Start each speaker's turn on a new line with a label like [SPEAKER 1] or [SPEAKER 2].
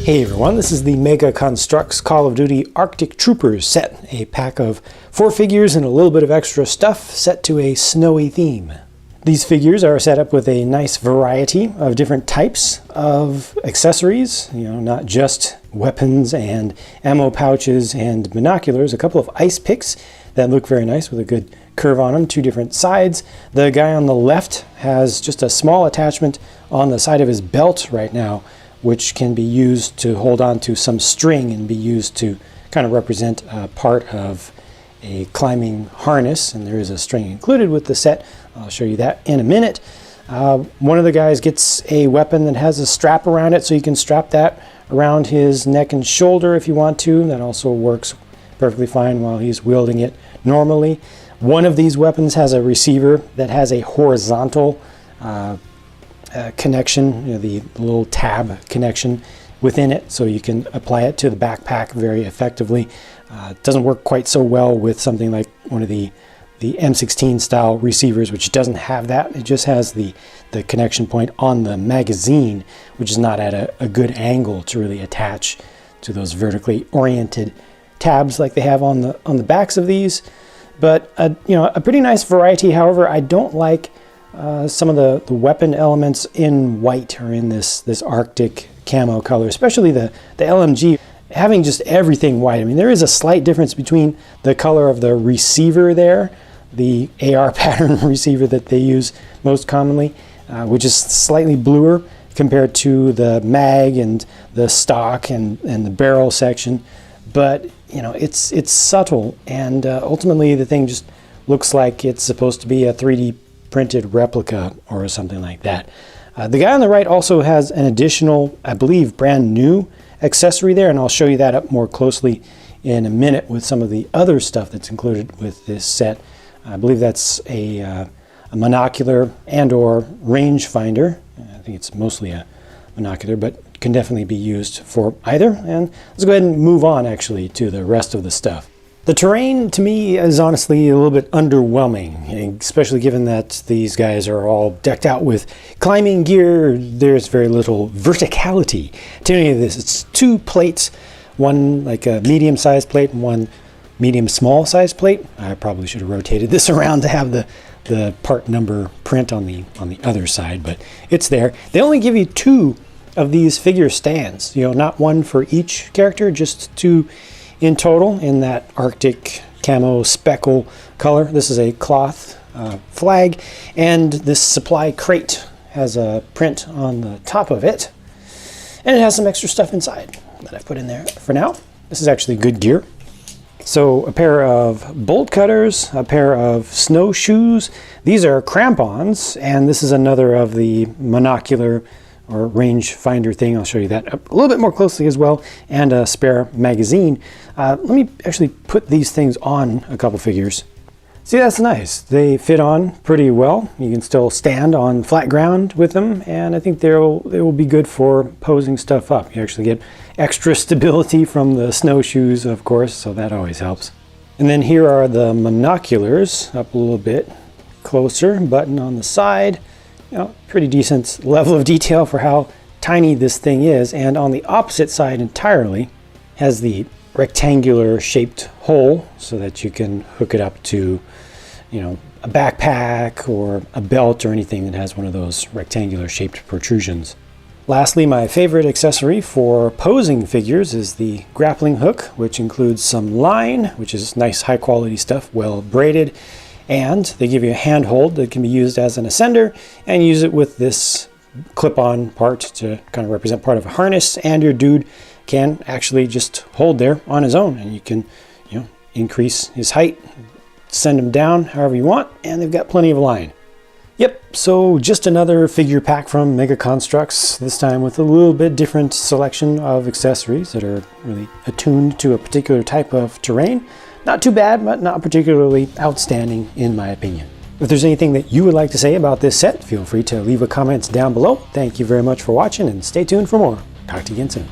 [SPEAKER 1] Hey everyone, this is the Mega Construx Call of Duty Arctic Troopers set, a pack of 4 figures and a little bit of extra stuff set to a snowy theme. These figures are set up with a nice variety of different types of accessories, not just weapons and ammo pouches and binoculars, a couple of ice picks that look very nice with a good curve on them, 2 different sides. The guy on the left has just a small attachment on the side of his belt right now, which can be used to hold on to some string and be used to kind of represent a part of a climbing harness, and there is a string included with the set. I'll show you that in a minute. One of the guys gets a weapon that has a strap around it, so you can strap that around his neck and shoulder if you want to. That also works perfectly fine while he's wielding it normally. One of these weapons has a receiver that has a horizontal connection, the little tab connection within it, so you can apply it to the backpack very effectively. It doesn't work quite so well with something like one of the M16 style receivers, which doesn't have that. It just has the connection point on the magazine, which is not at a good angle to really attach to those vertically oriented tabs like they have on the backs of these. But a pretty nice variety. However, I don't like some of the weapon elements in white or in this Arctic camo color, especially the LMG having just everything white. I mean, there is a slight difference between the color of the receiver there, the AR pattern receiver that they use most commonly, which is slightly bluer compared to the mag and the stock and the barrel section. But it's subtle, and ultimately the thing just looks like it's supposed to be a 3D printed replica or something like that. The guy on the right also has an additional, I believe, brand new accessory there, and I'll show you that up more closely in a minute with some of the other stuff that's included with this set. I believe that's a monocular and or range finder. I think it's mostly a monocular, but can definitely be used for either. And let's go ahead and move on actually to the rest of the stuff. The terrain to me is honestly a little bit underwhelming, especially given that these guys are all decked out with climbing gear. There's very little verticality to any of this. It's 2 plates, one like a medium-sized plate and one medium-small sized plate. I probably should have rotated this around to have the part number print on the other side, but it's there. They only give you 2 of these figure stands, not one for each character, just 2 in total in that Arctic camo speckle color. This is a cloth flag, and this supply crate has a print on the top of it, and it has some extra stuff inside that I've put in there for now. This is actually good gear. So a pair of bolt cutters, a pair of snowshoes. These are crampons, and this is another of the monocular or range finder thing. I'll show you that a little bit more closely as well, and a spare magazine. Let me actually put these things on a couple figures. See, that's nice. They fit on pretty well. You can still stand on flat ground with them, and I think they will be good for posing stuff up. You actually get extra stability from the snowshoes, of course, so that always helps. And then here are the monoculars, up a little bit closer, button on the side. Pretty decent level of detail for how tiny this thing is. And on the opposite side entirely has the rectangular shaped hole so that you can hook it up to, a backpack or a belt or anything that has one of those rectangular shaped protrusions. Lastly, my favorite accessory for posing figures is the grappling hook, which includes some line, which is nice high quality stuff, well braided. And they give you a handhold that can be used as an ascender, and use it with this clip-on part to kind of represent part of a harness, and your dude can actually just hold there on his own, and you can increase his height, send him down however you want, and they've got plenty of line. Yep, so just another figure pack from Mega Construx, this time with a little bit different selection of accessories that are really attuned to a particular type of terrain. Not too bad, but not particularly outstanding in my opinion. If there's anything that you would like to say about this set, feel free to leave a comment down below. Thank you very much for watching, and stay tuned for more. Talk to you again soon.